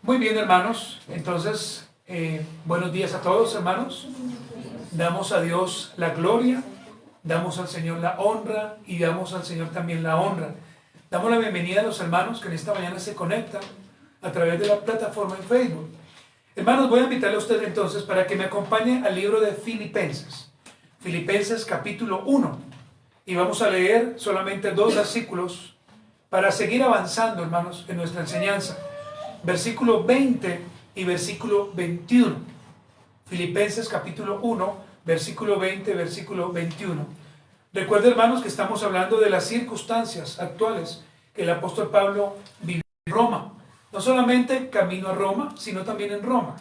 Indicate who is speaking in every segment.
Speaker 1: Muy bien, hermanos. Entonces, buenos días a todos, hermanos. Damos a Dios la gloria, damos al Señor la honra y damos al Señor también la honra. Damos la bienvenida a los hermanos que en esta mañana se conectan a través de la plataforma en Facebook. Hermanos, voy a invitarle a usted entonces para que me acompañe al libro de Filipenses. Filipenses capítulo 1. Y vamos a leer solamente 2 versículos para seguir avanzando, hermanos, en nuestra enseñanza. Versículo 20 y versículo 21. Filipenses capítulo 1, versículo 20, versículo 21. Recuerden, hermanos, que estamos hablando de las circunstancias actuales que el apóstol Pablo vivió en Roma. No solamente camino a Roma, sino también en Roma.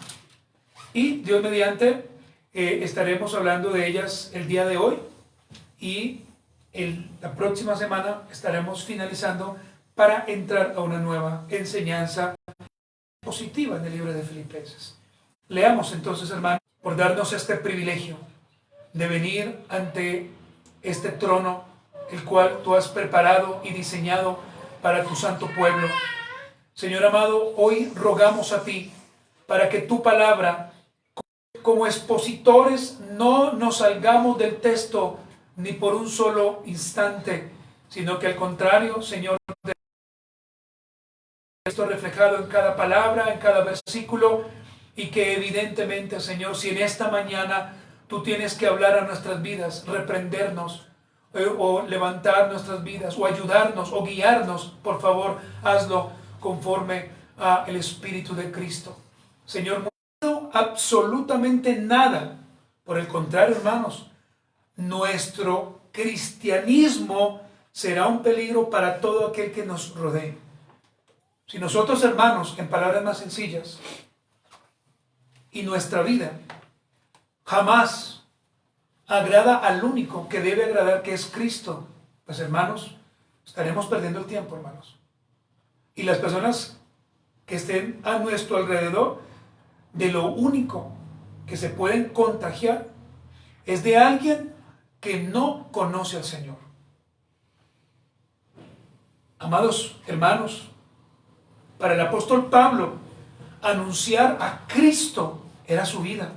Speaker 1: Y Dios mediante, estaremos hablando de ellas el día de hoy. Y la próxima semana estaremos finalizando para entrar a una nueva enseñanza positiva en el libro de Filipenses. Leamos entonces, hermanos, por darnos este privilegio de venir ante este trono, el cual tú has preparado y diseñado para tu santo pueblo. Señor amado, hoy rogamos a ti para que tu palabra, como expositores, no nos salgamos del texto ni por un solo instante, sino que al contrario, Señor, esto reflejado en cada palabra, en cada versículo, y que evidentemente, Señor, si en esta mañana tú tienes que hablar a nuestras vidas, reprendernos, o levantar nuestras vidas, o ayudarnos, o guiarnos, por favor, hazlo conforme al Espíritu de Cristo. Señor, no absolutamente nada. Por el contrario, hermanos, nuestro cristianismo será un peligro para todo aquel que nos rodee. Si nosotros, hermanos, en palabras más sencillas, y nuestra vida jamás agrada al único que debe agradar, que es Cristo, pues, hermanos, estaremos perdiendo el tiempo, hermanos. Y las personas que estén a nuestro alrededor, de lo único que se pueden contagiar es de alguien que no conoce al Señor. Amados hermanos, para el apóstol Pablo, anunciar a Cristo era su vida.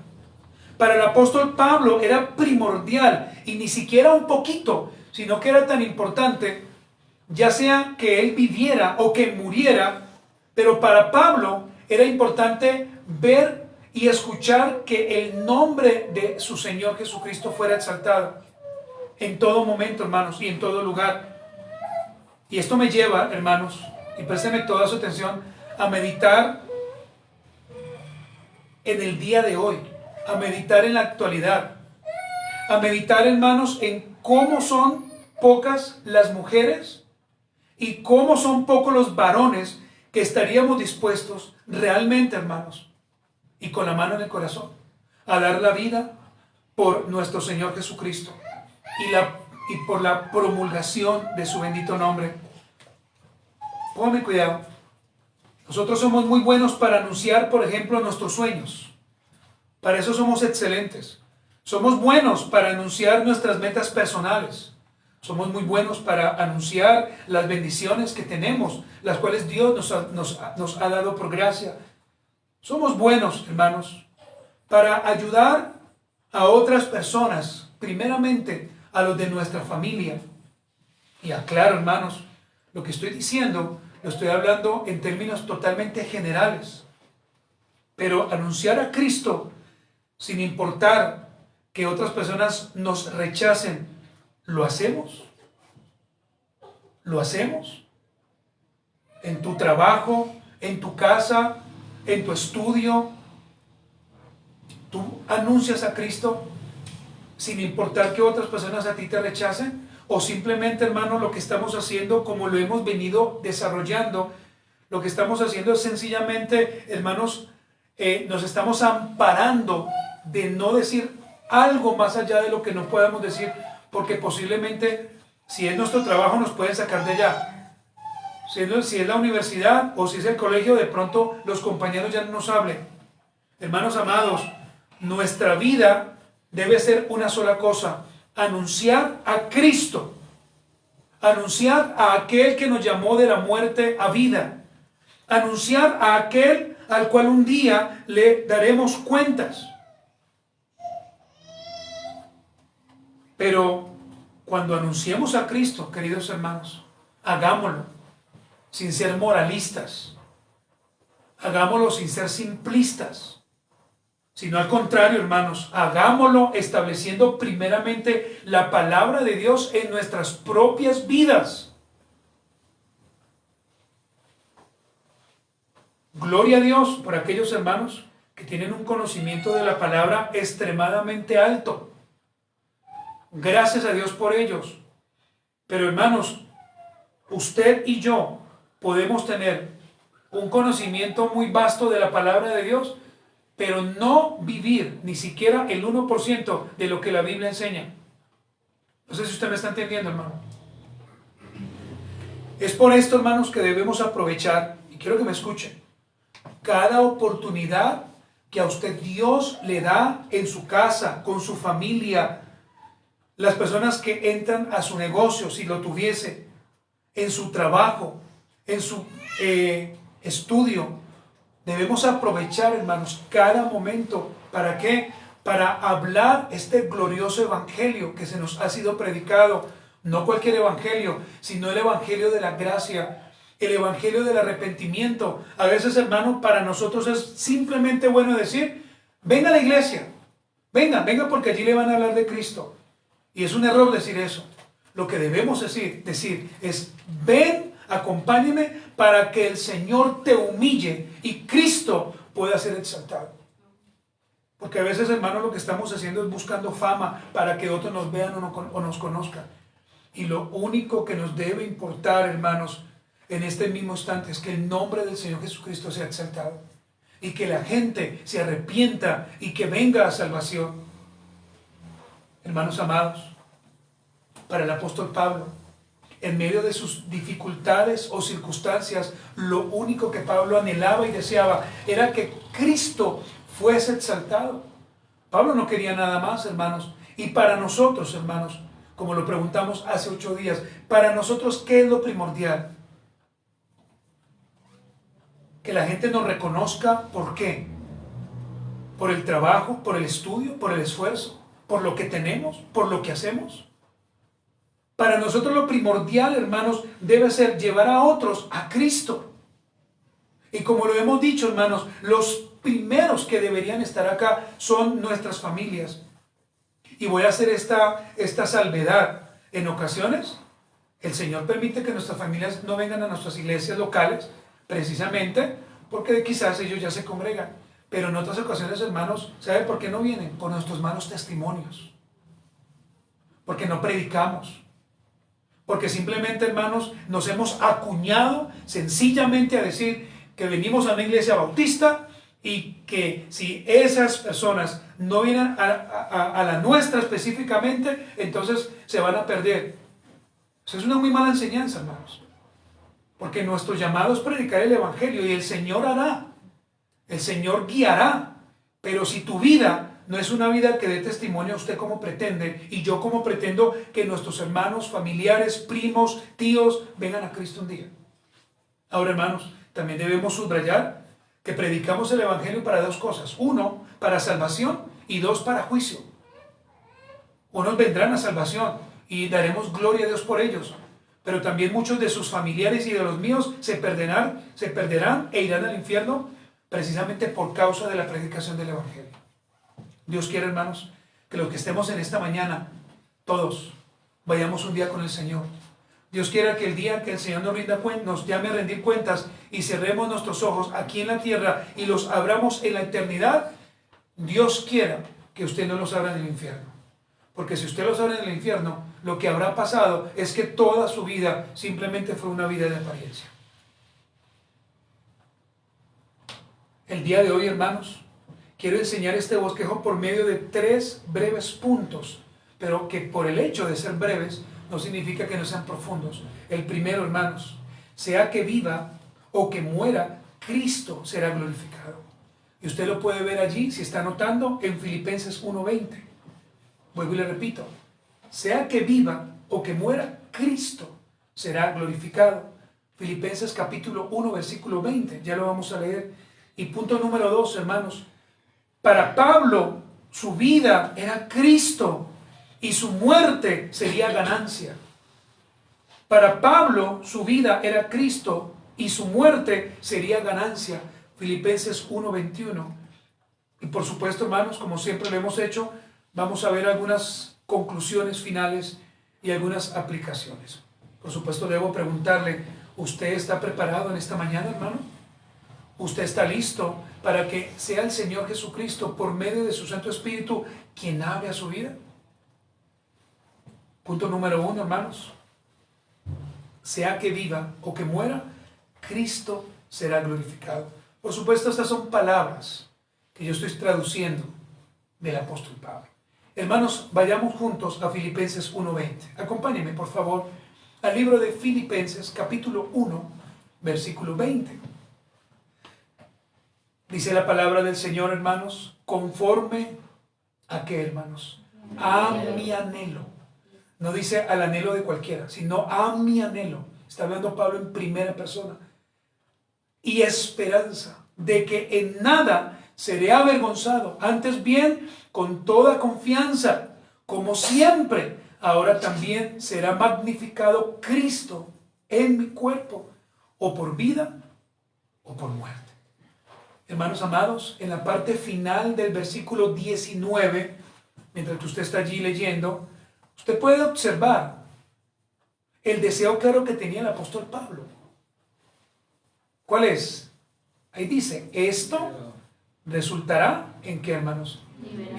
Speaker 1: Para el apóstol Pablo era primordial, y ni siquiera un poquito, sino que era tan importante, ya sea que él viviera o que muriera, pero para Pablo era importante ver y escuchar que el nombre de su Señor Jesucristo fuera exaltado en todo momento, hermanos, y en todo lugar. Y esto me lleva, hermanos, y présteme toda su atención, a meditar en el día de hoy, a meditar en la actualidad, a meditar, hermanos, en cómo son pocas las mujeres y cómo son pocos los varones que estaríamos dispuestos realmente, hermanos, y con la mano en el corazón, a dar la vida por nuestro Señor Jesucristo y por la promulgación de su bendito nombre. Póngame cuidado. Nosotros somos muy buenos para anunciar, por ejemplo, nuestros sueños. Para eso somos excelentes. Somos buenos para anunciar nuestras metas personales. Somos muy buenos para anunciar las bendiciones que tenemos, las cuales Dios nos ha dado por gracia. Somos buenos, hermanos, para ayudar a otras personas, primeramente a los de nuestra familia. Y aclaro, hermanos, lo que estoy diciendo lo estoy hablando en términos totalmente generales. Pero anunciar a Cristo, sin importar que otras personas nos rechacen, ¿lo hacemos? ¿Lo hacemos? En tu trabajo, en tu casa, en tu estudio, ¿tú anuncias a Cristo sin importar que otras personas a ti te rechacen? O simplemente, hermano, lo que estamos haciendo, como lo hemos venido desarrollando, lo que estamos haciendo es sencillamente, hermanos, nos estamos amparando de no decir algo más allá de lo que no podamos decir, porque posiblemente, si es nuestro trabajo, nos pueden sacar de allá. Si es la universidad o si es el colegio, de pronto los compañeros ya no nos hablen. Hermanos amados, nuestra vida debe ser una sola cosa: anunciar a Cristo, anunciar a aquel que nos llamó de la muerte a vida, anunciar a aquel al cual un día le daremos cuentas. Pero cuando anunciemos a Cristo, queridos hermanos, hagámoslo sin ser moralistas, hagámoslo sin ser simplistas, sino al contrario, hermanos, hagámoslo estableciendo primeramente la palabra de Dios en nuestras propias vidas. Gloria a Dios por aquellos hermanos que tienen un conocimiento de la palabra extremadamente alto. Gracias a Dios por ellos. Pero hermanos, usted y yo podemos tener un conocimiento muy vasto de la palabra de Dios, pero no vivir ni siquiera el 1% de lo que la Biblia enseña. No sé si usted me está entendiendo, hermano. Es por esto, hermanos, que debemos aprovechar, y quiero que me escuchen, cada oportunidad que a usted Dios le da en su casa, con su familia, las personas que entran a su negocio, si lo tuviese, en su trabajo, en su estudio. Debemos aprovechar, hermanos, cada momento. ¿Para qué? Para hablar este glorioso evangelio que se nos ha sido predicado. No cualquier evangelio, sino el evangelio de la gracia, el evangelio del arrepentimiento. A veces, hermano, para nosotros es simplemente bueno decir, venga a la iglesia, venga porque allí le van a hablar de Cristo. Y es un error decir eso. Lo que debemos decir es, ven, acompáñeme para que el Señor te humille y Cristo pueda ser exaltado. Porque a veces, hermano, lo que estamos haciendo es buscando fama para que otros nos vean o nos conozcan. Y lo único que nos debe importar, hermanos, en este mismo instante es que el nombre del Señor Jesucristo sea exaltado. Y que la gente se arrepienta y que venga a salvación. Hermanos amados, para el apóstol Pablo, en medio de sus dificultades o circunstancias, lo único que Pablo anhelaba y deseaba era que Cristo fuese exaltado. Pablo no quería nada más, hermanos. Y para nosotros, hermanos, como lo preguntamos hace 8 días, para nosotros, ¿qué es lo primordial? Que la gente nos reconozca. ¿Por qué? Por el trabajo, por el estudio, por el esfuerzo, por lo que tenemos, por lo que hacemos. Para nosotros lo primordial, hermanos, debe ser llevar a otros a Cristo. Y como lo hemos dicho, hermanos, los primeros que deberían estar acá son nuestras familias. Y voy a hacer esta salvedad. En ocasiones, el Señor permite que nuestras familias no vengan a nuestras iglesias locales, precisamente porque quizás ellos ya se congregan. Pero en otras ocasiones, hermanos, ¿sabe por qué no vienen? Por nuestros malos testimonios. Porque no predicamos. Porque simplemente, hermanos, nos hemos acuñado sencillamente a decir que venimos a una iglesia bautista y que si esas personas no vienen a la nuestra específicamente, entonces se van a perder. Eso es una muy mala enseñanza, hermanos. Porque nuestro llamado es predicar el evangelio y el Señor hará. El Señor guiará. Pero si tu vida no es una vida que dé testimonio a usted como pretende, y yo como pretendo que nuestros hermanos, familiares, primos, tíos, vengan a Cristo un día. Ahora, hermanos, también debemos subrayar que predicamos el evangelio para 2 cosas. 1, para salvación, y 2, para juicio. Unos vendrán a salvación y daremos gloria a Dios por ellos. Pero también muchos de sus familiares y de los míos se perderán e irán al infierno precisamente por causa de la predicación del evangelio. Dios quiere, hermanos, que los que estemos en esta mañana, todos, vayamos un día con el Señor. Dios quiera que el día que el Señor nos llame a rendir cuentas y cerremos nuestros ojos aquí en la tierra y los abramos en la eternidad, Dios quiera que usted no los abra en el infierno. Porque si usted los abre en el infierno, lo que habrá pasado es que toda su vida simplemente fue una vida de apariencia. El día de hoy, hermanos, quiero enseñar este bosquejo por medio de 3 breves puntos, pero que por el hecho de ser breves no significa que no sean profundos. El primero, hermanos, sea que viva o que muera, Cristo será glorificado. Y usted lo puede ver allí, si está anotando, en Filipenses 1:20. Vuelvo y le repito, sea que viva o que muera, Cristo será glorificado. Filipenses capítulo 1, versículo 20, ya lo vamos a leer. Y punto número 2, hermanos. Para Pablo, su vida era Cristo y su muerte sería ganancia. Para Pablo, su vida era Cristo y su muerte sería ganancia. Filipenses 1:21. Y por supuesto, hermanos, como siempre lo hemos hecho, vamos a ver algunas conclusiones finales y algunas aplicaciones. Por supuesto, debo preguntarle, ¿usted está preparado en esta mañana, hermano? ¿Usted está listo para que sea el Señor Jesucristo, por medio de su Santo Espíritu, quien hable a su vida? Punto número 1, hermanos. Sea que viva o que muera, Cristo será glorificado. Por supuesto, estas son palabras que yo estoy traduciendo del apóstol Pablo. Hermanos, vayamos juntos a Filipenses 1:20. Acompáñenme, por favor, al libro de Filipenses, capítulo 1, versículo 20. Dice la palabra del Señor, hermanos, conforme a qué, hermanos, a mi anhelo. No dice al anhelo de cualquiera, sino a mi anhelo. Está hablando Pablo en primera persona. Y esperanza de que en nada seré avergonzado, antes bien, con toda confianza, como siempre, ahora también será magnificado Cristo en mi cuerpo, o por vida o por muerte. Hermanos amados, en la parte final del versículo 19, mientras que usted está allí leyendo, usted puede observar el deseo claro que tenía el apóstol Pablo. ¿Cuál es? Ahí dice, esto resultará en qué, hermanos?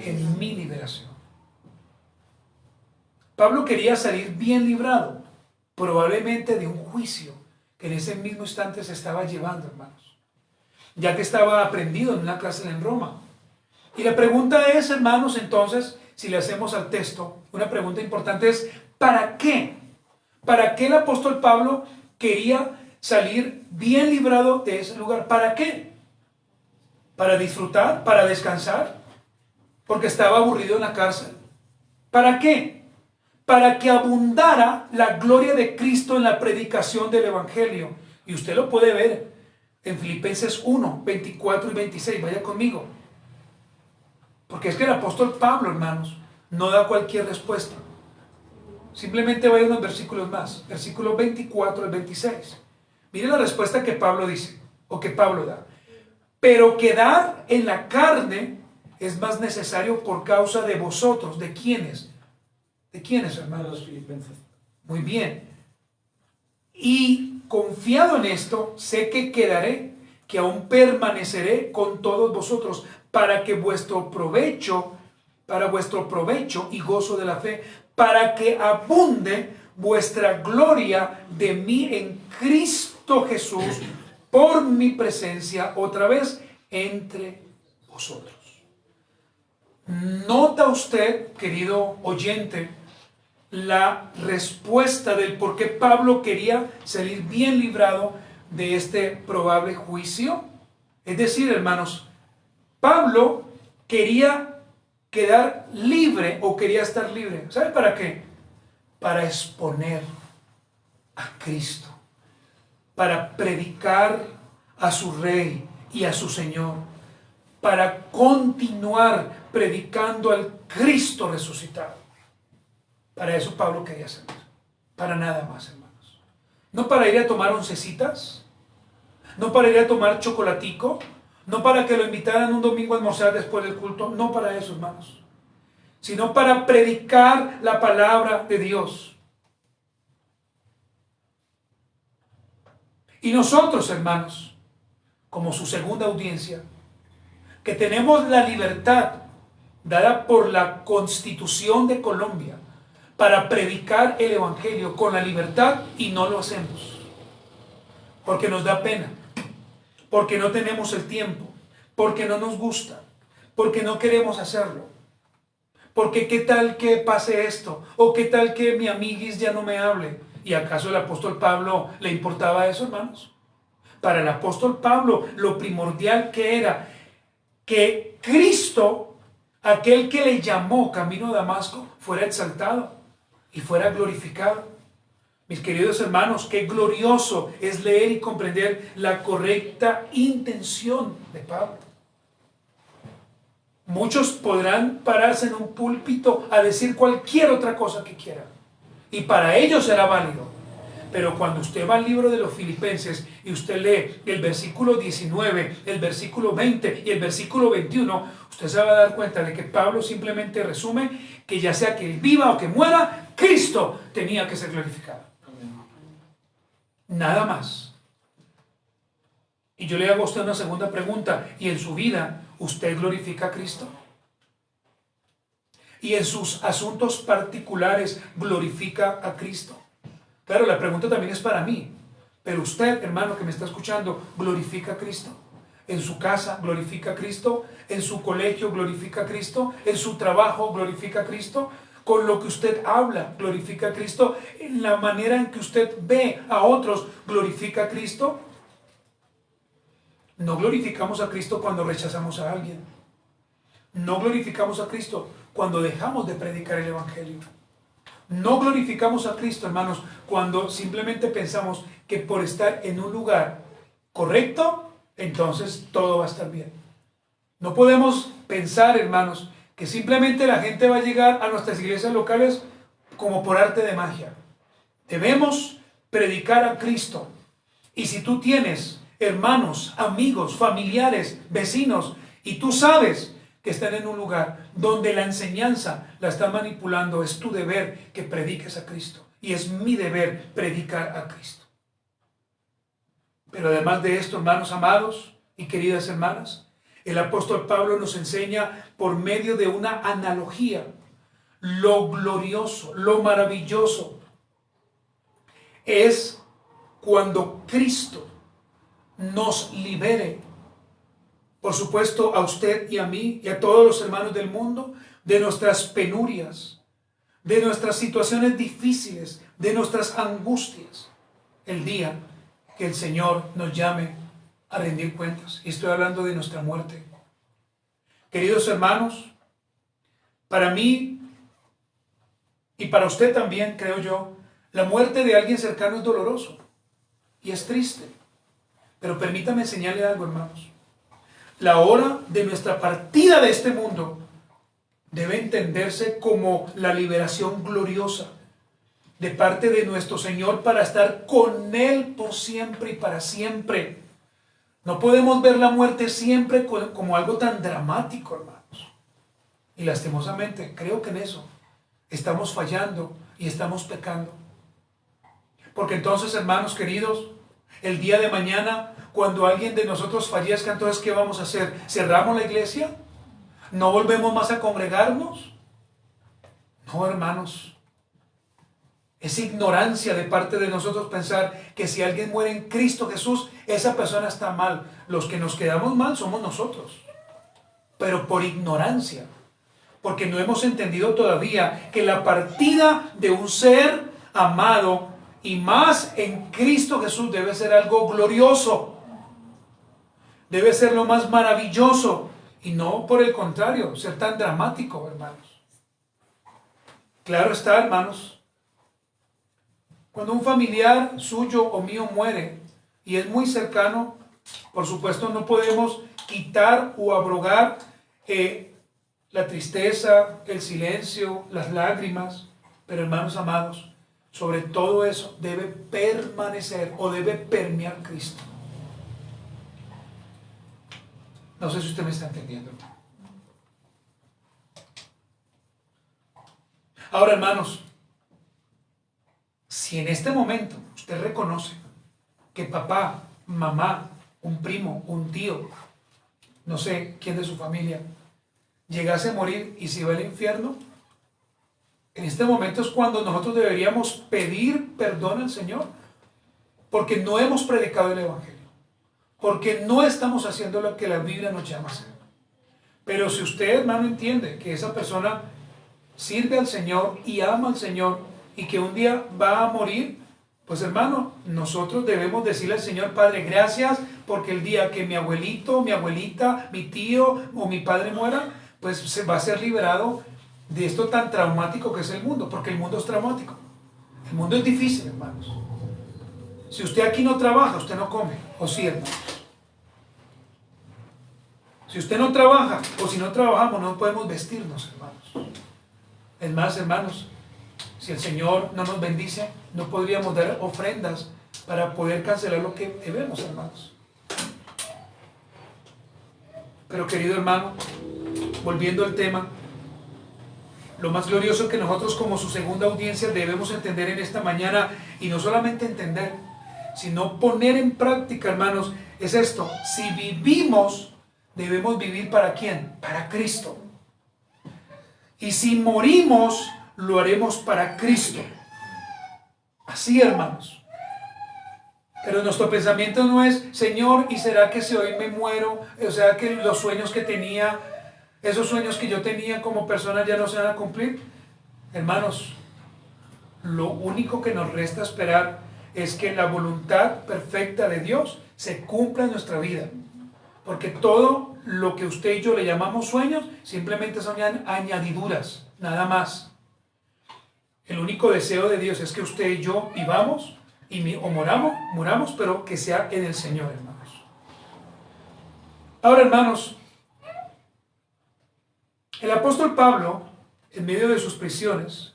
Speaker 1: En mi liberación. Pablo quería salir bien librado, probablemente de un juicio que en ese mismo instante se estaba llevando, hermanos, ya que estaba aprendido en una cárcel en Roma. Y la pregunta es, hermanos, entonces, si le hacemos al texto, una pregunta importante es, ¿para qué? ¿Para qué el apóstol Pablo quería salir bien librado de ese lugar? ¿Para qué? ¿Para disfrutar? ¿Para descansar? ¿Porque estaba aburrido en la cárcel? ¿Para qué? Para que abundara la gloria de Cristo en la predicación del Evangelio. Y usted lo puede ver en Filipenses 1, 24 y 26. Vaya conmigo. Porque es que el apóstol Pablo, hermanos, no da cualquier respuesta. Simplemente vaya unos versículos más. Versículos 24 al 26. Mire la respuesta que Pablo dice, o que Pablo da. Pero quedar en la carne es más necesario por causa de vosotros. ¿De quiénes? ¿De quiénes, hermanos?
Speaker 2: Los filipenses.
Speaker 1: Muy bien. Y confiado en esto, sé que quedaré, que aún permaneceré con todos vosotros, para vuestro provecho y gozo de la fe, para que abunde vuestra gloria de mí en Cristo Jesús, por mi presencia otra vez entre vosotros. ¿Nota usted, querido oyente, la respuesta del por qué Pablo quería salir bien librado de este probable juicio? Es decir, hermanos, Pablo quería quedar libre o quería estar libre. ¿Sabe para qué? Para exponer a Cristo, para predicar a su Rey y a su Señor, para continuar predicando al Cristo resucitado. Para eso Pablo quería salir, para nada más, hermanos. No para ir a tomar oncecitas, no para ir a tomar chocolatico, no para que lo invitaran un domingo a almorzar después del culto, no para eso, hermanos, sino para predicar la palabra de Dios. Y nosotros, hermanos, como su segunda audiencia, que tenemos la libertad dada por la Constitución de Colombia para predicar el Evangelio con la libertad, y no lo hacemos, porque nos da pena, porque no tenemos el tiempo, porque no nos gusta, porque no queremos hacerlo, porque qué tal que pase esto, o qué tal que mi amiguis ya no me hable. ¿Y acaso el apóstol Pablo le importaba eso, hermanos? Para el apóstol Pablo lo primordial que era que Cristo, aquel que le llamó camino a Damasco, fuera exaltado y fuera glorificado. Mis queridos hermanos, qué glorioso es leer y comprender la correcta intención de Pablo. Muchos podrán pararse en un púlpito a decir cualquier otra cosa que quieran, y para ellos será válido. Pero cuando usted va al libro de los Filipenses y usted lee el versículo 19, el versículo 20 y el versículo 21, usted se va a dar cuenta de que Pablo simplemente resume que ya sea que él viva o que muera, Cristo tenía que ser glorificado. Nada más. Y yo le hago a usted una segunda pregunta. ¿Y en su vida usted glorifica a Cristo? ¿Y en sus asuntos particulares glorifica a Cristo? Claro, la pregunta también es para mí. Pero usted, hermano que me está escuchando, glorifica a Cristo. En su casa glorifica a Cristo. En su colegio glorifica a Cristo. En su trabajo glorifica a Cristo. Con lo que usted habla, glorifica a Cristo. En la manera en que usted ve a otros, glorifica a Cristo. No glorificamos a Cristo cuando rechazamos a alguien. No glorificamos a Cristo cuando dejamos de predicar el Evangelio. No glorificamos a Cristo, hermanos, cuando simplemente pensamos que por estar en un lugar correcto, entonces todo va a estar bien. No podemos pensar, hermanos, que simplemente la gente va a llegar a nuestras iglesias locales como por arte de magia. Debemos predicar a Cristo. Y si tú tienes hermanos, amigos, familiares, vecinos, y tú sabes que están en un lugar donde la enseñanza la están manipulando, es tu deber que prediques a Cristo. Y es mi deber predicar a Cristo. Pero además de esto, hermanos amados y queridas hermanas, el apóstol Pablo nos enseña por medio de una analogía lo glorioso, lo maravilloso es cuando Cristo nos libere, por supuesto a usted y a mí y a todos los hermanos del mundo, de nuestras penurias, de nuestras situaciones difíciles, de nuestras angustias, el día que el Señor nos llame a rendir cuentas. Y estoy hablando de nuestra muerte. Queridos hermanos, para mí y para usted también, creo yo, la muerte de alguien cercano es doloroso y es triste. Pero permítame enseñarle algo, hermanos. La hora de nuestra partida de este mundo debe entenderse como la liberación gloriosa de parte de nuestro Señor para estar con Él por siempre y para siempre. No podemos ver la muerte siempre como algo tan dramático, hermanos. Y lastimosamente, creo que en eso estamos fallando y estamos pecando. Porque entonces, hermanos queridos, el día de mañana, cuando alguien de nosotros fallezca, entonces, ¿qué vamos a hacer? ¿Cerramos la iglesia? ¿No volvemos más a congregarnos? No, hermanos. Es ignorancia de parte de nosotros pensar que si alguien muere en Cristo Jesús, esa persona está mal. Los que nos quedamos mal somos nosotros. Pero por ignorancia. Porque no hemos entendido todavía que la partida de un ser amado y más en Cristo Jesús debe ser algo glorioso. Debe ser lo más maravilloso. Y no por el contrario, ser tan dramático, hermanos. Claro está, hermanos. Cuando un familiar suyo o mío muere y es muy cercano, por supuesto no podemos quitar o abrogar la tristeza, el silencio, las lágrimas. Pero hermanos amados, sobre todo eso debe permanecer o debe permear Cristo. No sé si usted me está entendiendo. Ahora, hermanos, si en este momento usted reconoce que papá, mamá, un primo, un tío, no sé quién de su familia, llegase a morir y se va al infierno, en este momento es cuando nosotros deberíamos pedir perdón al Señor, porque no hemos predicado el Evangelio, porque no estamos haciendo lo que la Biblia nos llama a hacer. Pero si usted, hermano, entiende que esa persona sirve al Señor y ama al Señor y que un día va a morir, pues hermano, nosotros debemos decirle al Señor: Padre, gracias, porque el día que mi abuelito, mi abuelita, mi tío o mi padre muera, pues se va a ser liberado de esto tan traumático que es el mundo, porque el mundo es traumático. El mundo es difícil, hermanos. Si usted aquí no trabaja, usted no come. ¿O sí, hermanos? Si usted no trabaja, o si no trabajamos, no podemos vestirnos, hermanos. Es más, hermanos, si el Señor no nos bendice, no podríamos dar ofrendas para poder cancelar lo que debemos, hermanos. Pero, querido hermano, volviendo al tema, lo más glorioso que nosotros como su segunda audiencia debemos entender en esta mañana, y no solamente entender, sino poner en práctica, hermanos, es esto: si vivimos, debemos vivir ¿para quién? Para Cristo. Y si morimos, lo haremos para Cristo. Así, hermanos. Pero nuestro pensamiento no es, Señor, ¿y será que si hoy me muero? O sea, que los sueños que tenía, esos sueños que yo tenía como persona ya no se van a cumplir. Hermanos, lo único que nos resta esperar es que la voluntad perfecta de Dios se cumpla en nuestra vida. Porque todo lo que usted y yo le llamamos sueños, simplemente son añadiduras, nada más. El único deseo de Dios es que usted y yo vivamos o muramos, pero que sea en el Señor, hermanos. Ahora, hermanos, el apóstol Pablo, en medio de sus prisiones,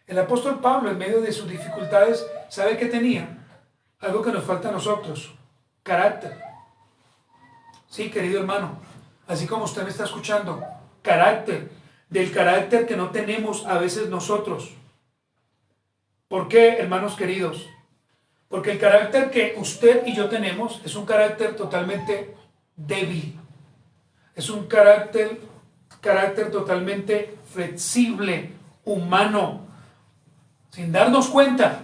Speaker 1: el apóstol Pablo, en medio de sus dificultades, ¿sabe qué tenía? Algo que nos falta a nosotros: carácter. Sí, querido hermano, así como usted me está escuchando, carácter, del carácter que no tenemos a veces nosotros. ¿Por qué, hermanos queridos? Porque el carácter que usted y yo tenemos es un carácter totalmente débil. Es un carácter totalmente flexible, humano. Sin darnos cuenta,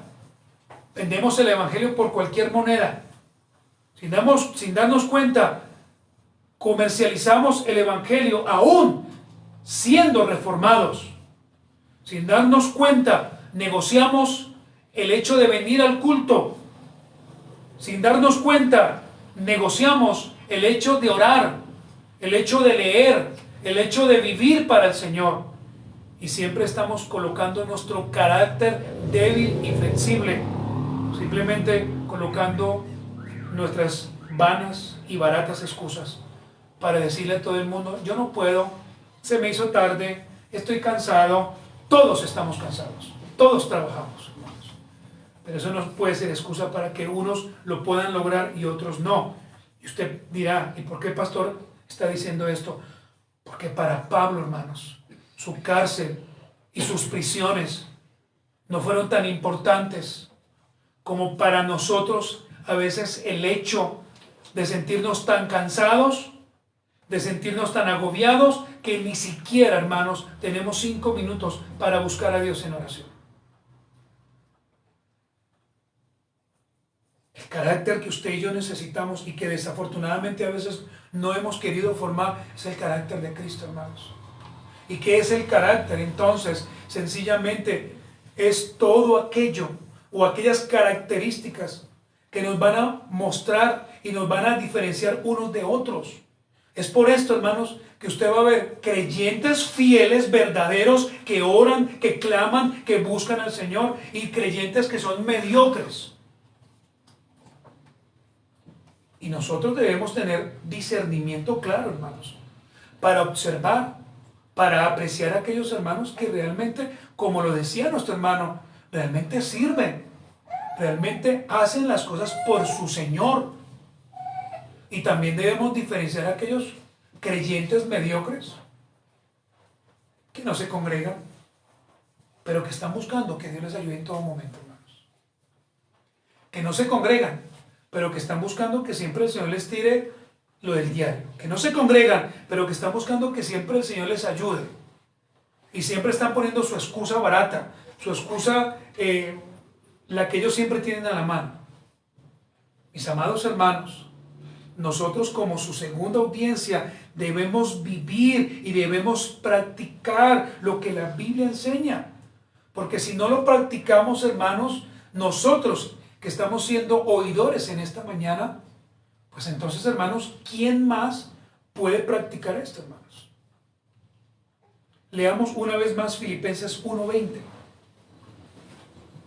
Speaker 1: vendemos el evangelio por cualquier moneda. Sin darnos cuenta, comercializamos el evangelio aún siendo reformados. Sin darnos cuenta, negociamos el hecho de venir al culto. Sin darnos cuenta, negociamos el hecho de orar, el hecho de leer, el hecho de vivir para el Señor. Y siempre estamos colocando nuestro carácter débil y flexible, simplemente colocando nuestras vanas y baratas excusas para decirle a todo el mundo: yo no puedo, se me hizo tarde, estoy cansado. Todos estamos cansados, todos trabajamos, hermanos. Pero eso no puede ser excusa para que unos lo puedan lograr y otros no. Y usted dirá: ¿y por qué, pastor, está diciendo esto? Porque para Pablo, hermanos, su cárcel y sus prisiones no fueron tan importantes como para nosotros a veces el hecho de sentirnos tan cansados, de sentirnos tan agobiados, que ni siquiera, hermanos, tenemos 5 minutos para buscar a Dios en oración. El carácter que usted y yo necesitamos y que desafortunadamente a veces no hemos querido formar es el carácter de Cristo, hermanos. ¿Y qué es el carácter? Entonces, sencillamente es todo aquello o aquellas características que nos van a mostrar y nos van a diferenciar unos de otros. Es por esto, hermanos, que usted va a ver creyentes fieles, verdaderos, que oran, que claman, que buscan al Señor, y creyentes que son mediocres. Y nosotros debemos tener discernimiento claro, hermanos, para observar, para apreciar a aquellos hermanos que realmente, como lo decía nuestro hermano, realmente sirven, realmente hacen las cosas por su Señor. Y también debemos diferenciar a aquellos creyentes mediocres que no se congregan, pero que están buscando que Dios les ayude en todo momento, hermanos. Que no se congregan, pero que están buscando que siempre el Señor les tire lo del diario. Que no se congregan, pero que están buscando que siempre el Señor les ayude. Y siempre están poniendo su excusa barata, su excusa, la que ellos siempre tienen a la mano. Mis amados hermanos, nosotros como su segunda audiencia debemos vivir y debemos practicar lo que la Biblia enseña. Porque si no lo practicamos, hermanos, nosotros que estamos siendo oidores en esta mañana, pues entonces, hermanos, ¿quién más puede practicar esto, hermanos? Leamos una vez más Filipenses 1:20.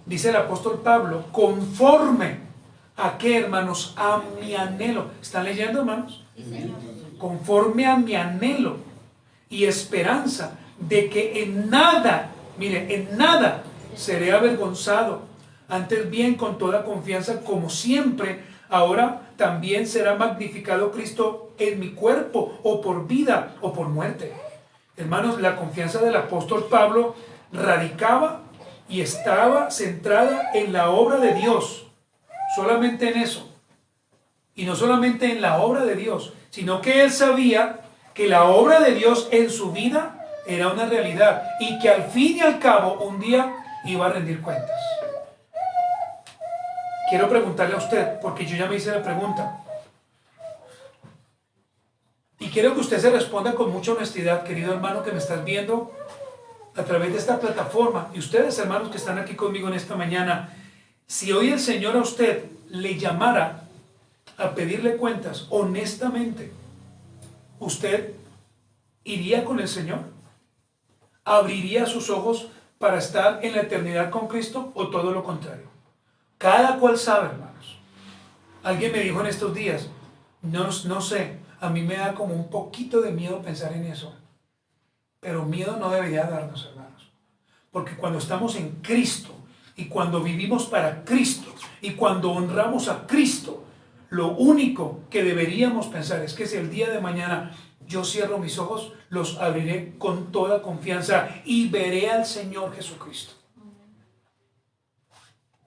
Speaker 1: dice el apóstol Pablo, conforme a qué, hermanos, a mi anhelo. ¿Están leyendo, hermanos? Conforme a mi anhelo y esperanza de que en nada, mire, en nada seré avergonzado, antes bien con toda confianza, como siempre, ahora también será magnificado Cristo en mi cuerpo, o por vida o por muerte. Hermanos, la confianza del apóstol Pablo radicaba y estaba centrada en la obra de Dios, solamente en eso. Y no solamente en la obra de Dios, sino que él sabía que la obra de Dios en su vida era una realidad y que al fin y al cabo un día iba a rendir cuentas. Quiero preguntarle a usted, porque yo ya me hice la pregunta, y quiero que usted se responda con mucha honestidad, querido hermano que me estás viendo a través de esta plataforma, y ustedes, hermanos que están aquí conmigo en esta mañana. Si hoy el Señor a usted le llamara a pedirle cuentas honestamente, ¿usted iría con el Señor? ¿Abriría sus ojos para estar en la eternidad con Cristo, o todo lo contrario? Cada cual sabe, hermanos. Alguien me dijo en estos días, no sé, a mí me da como un poquito de miedo pensar en eso. Pero miedo no debería darnos, hermanos. Porque cuando estamos en Cristo, y cuando vivimos para Cristo, y cuando honramos a Cristo, lo único que deberíamos pensar es que si el día de mañana yo cierro mis ojos, los abriré con toda confianza y veré al Señor Jesucristo.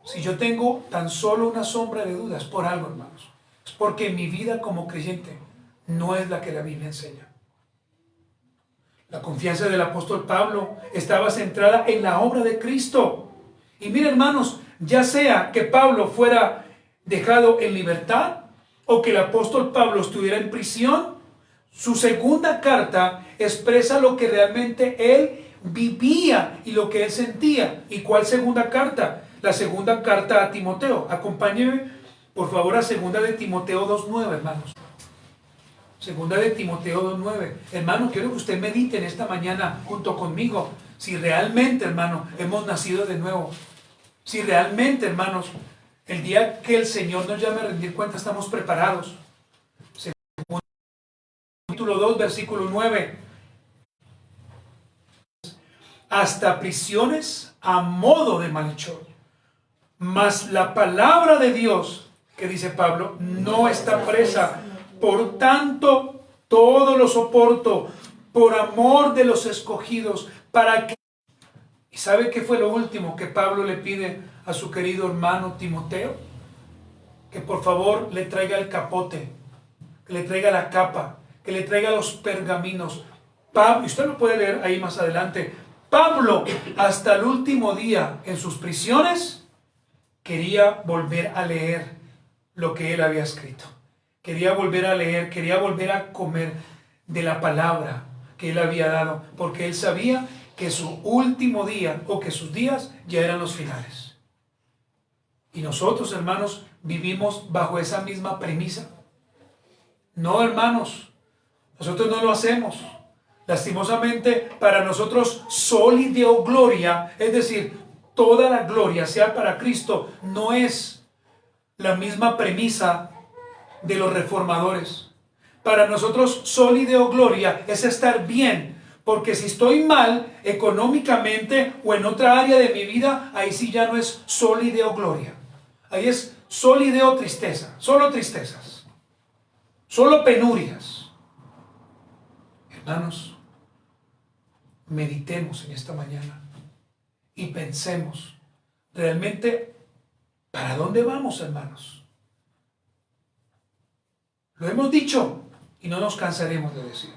Speaker 1: Si yo tengo tan solo una sombra de dudas por algo, hermanos, es porque mi vida como creyente no es la que la Biblia enseña. La confianza del apóstol Pablo estaba centrada en la obra de Cristo. Y mire, hermanos, ya sea que Pablo fuera dejado en libertad o que el apóstol Pablo estuviera en prisión, su segunda carta expresa lo que realmente él vivía y lo que él sentía. ¿Y cuál segunda carta? La segunda carta a Timoteo. Acompáñeme, por favor, a segunda de Timoteo 2:9, hermanos. Segunda de Timoteo 2:9. Hermano, quiero que usted medite en esta mañana junto conmigo si realmente, hermano, hemos nacido de nuevo. Si realmente, hermanos, el día que el Señor nos llame a rendir cuenta, estamos preparados. Capítulo 2, versículo 9. Hasta prisiones a modo de malhechor. Mas la palabra de Dios, que dice Pablo, no está presa. Por tanto, todo lo soporto por amor de los escogidos, para que... ¿Y sabe qué fue lo último que Pablo le pide a su querido hermano Timoteo? Que por favor le traiga el capote, que le traiga la capa, que le traiga los pergaminos. Pablo, y usted lo puede leer ahí más adelante, Pablo hasta el último día en sus prisiones quería volver a leer lo que él había escrito. Quería volver a leer, quería volver a comer de la palabra que él había dado, porque él sabía que su último día o que sus días ya eran los finales. Y nosotros, hermanos, vivimos bajo esa misma premisa. No, hermanos, nosotros no lo hacemos. Lastimosamente, para nosotros, soli Deo gloria, es decir, toda la gloria sea para Cristo, no es la misma premisa de los reformadores. Para nosotros, soli Deo gloria es estar bien, porque si estoy mal económicamente o en otra área de mi vida, ahí sí ya no es soli Deo gloria. Ahí es soli Deo tristeza, solo tristezas, solo penurias. Hermanos, meditemos en esta mañana y pensemos realmente para dónde vamos, hermanos. Lo hemos dicho y no nos cansaremos de decir.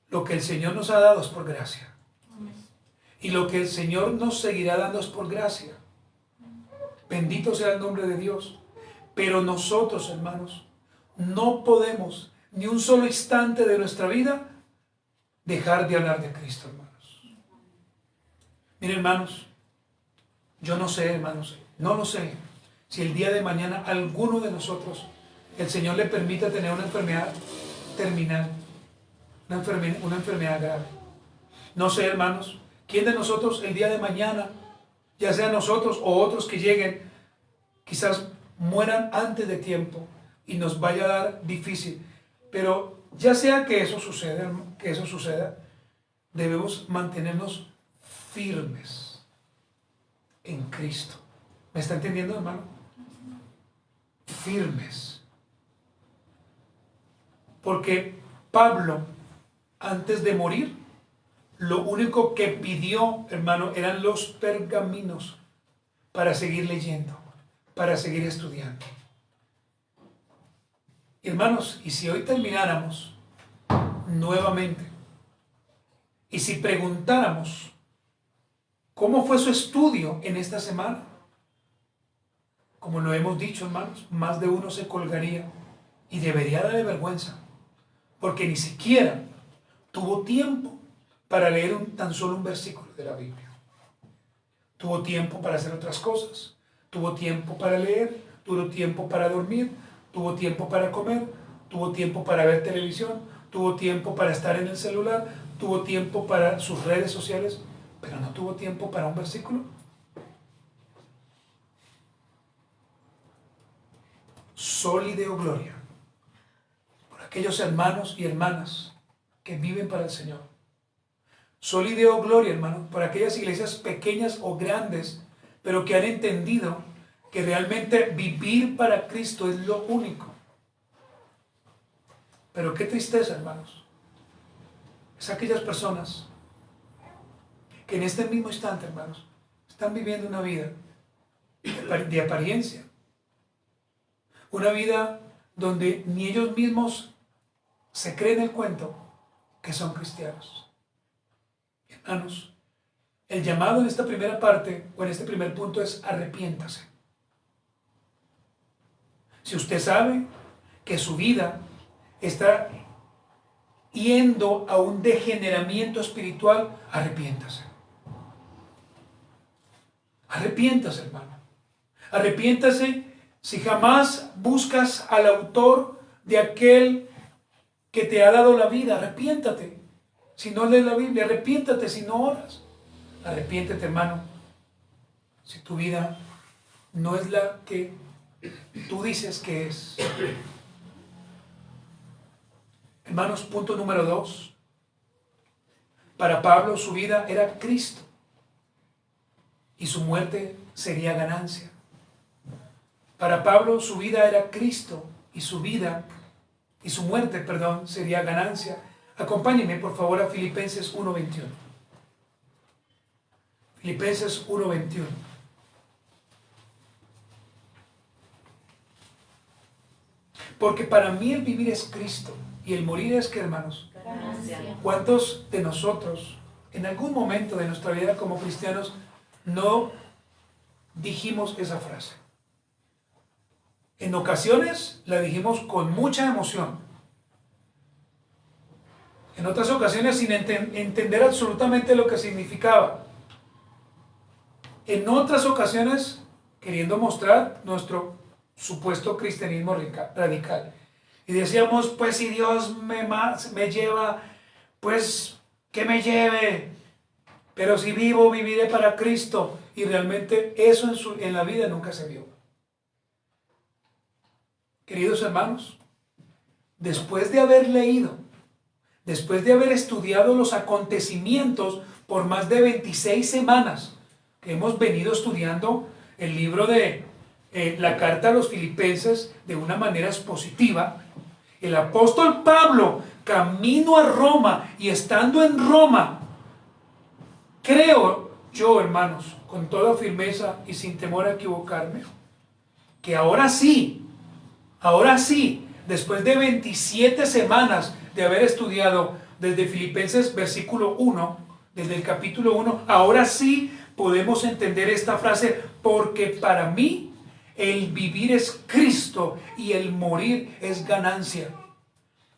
Speaker 1: Lo que el Señor nos ha dado es por gracia. Y lo que el Señor nos seguirá dando es por gracia. Bendito sea el nombre de Dios. Pero nosotros, hermanos, no podemos ni un solo instante de nuestra vida dejar de hablar de Cristo, hermanos. Miren, hermanos, yo no sé, hermanos, no lo sé, si el día de mañana alguno de nosotros, el Señor le permita tener una enfermedad terminal, una enfermedad grave. No sé, hermanos, quién de nosotros el día de mañana ya sea nosotros o otros que lleguen, quizás mueran antes de tiempo y nos vaya a dar difícil. Pero ya sea que eso suceda, debemos mantenernos firmes en Cristo. ¿Me está entendiendo, hermano? Firmes. Porque Pablo, antes de morir, lo único que pidió, hermano, eran los pergaminos para seguir leyendo, para seguir estudiando. Hermanos, y si hoy termináramos nuevamente, y si preguntáramos cómo fue su estudio en esta semana, como lo hemos dicho, hermanos, más de uno se colgaría y debería darle vergüenza, porque ni siquiera tuvo tiempo para leer tan solo un versículo de la Biblia. Tuvo tiempo para hacer otras cosas, tuvo tiempo para leer, tuvo tiempo para dormir, tuvo tiempo para comer, tuvo tiempo para ver televisión, tuvo tiempo para estar en el celular, tuvo tiempo para sus redes sociales, pero no tuvo tiempo para un versículo. Soli Deo Gloria por aquellos hermanos y hermanas que viven para el Señor. Soli Deo Gloria, hermano, por aquellas iglesias pequeñas o grandes, pero que han entendido que realmente vivir para Cristo es lo único. Pero qué tristeza, hermanos, es aquellas personas que en este mismo instante, hermanos, están viviendo una vida de apariencia. Una vida donde ni ellos mismos se creen el cuento que son cristianos. Hermanos, el llamado en esta primera parte o en este primer punto es arrepiéntase. Si usted sabe que su vida está yendo a un degeneramiento espiritual, arrepiéntase. Arrepiéntase, hermano. Arrepiéntase si jamás buscas al autor de aquel que te ha dado la vida. Arrepiéntate. Si no lees la Biblia, arrepiéntate si no oras. Arrepiéntete, hermano, si tu vida no es la que tú dices que es. Hermanos, punto número 2. Para Pablo su vida era Cristo y su muerte sería ganancia. Para Pablo su vida era Cristo y su muerte, sería ganancia. Acompáñenme por favor a Filipenses 1:21. Filipenses 1:21. Porque para mí el vivir es Cristo y el morir es, ¿qué, hermanos?
Speaker 2: Ganancia.
Speaker 1: ¿Cuántos de nosotros en algún momento de nuestra vida como cristianos no dijimos esa frase? En ocasiones la dijimos con mucha emoción. En otras ocasiones sin entender absolutamente lo que significaba. En otras ocasiones queriendo mostrar nuestro supuesto cristianismo radical. Y decíamos, pues si Dios me lleva, pues que me lleve. Pero si vivo, viviré para Cristo. Y realmente eso en la vida nunca se vio. Queridos hermanos, después de haber leído, después de haber estudiado los acontecimientos por más de 26 semanas que hemos venido estudiando el libro de la carta a los Filipenses de una manera expositiva, el apóstol Pablo, camino a Roma y estando en Roma, creo yo, hermanos, con toda firmeza y sin temor a equivocarme, que ahora sí, después de 27 semanas de haber estudiado desde Filipenses versículo 1, desde el capítulo 1, ahora sí podemos entender esta frase, porque para mí el vivir es Cristo y el morir es ganancia.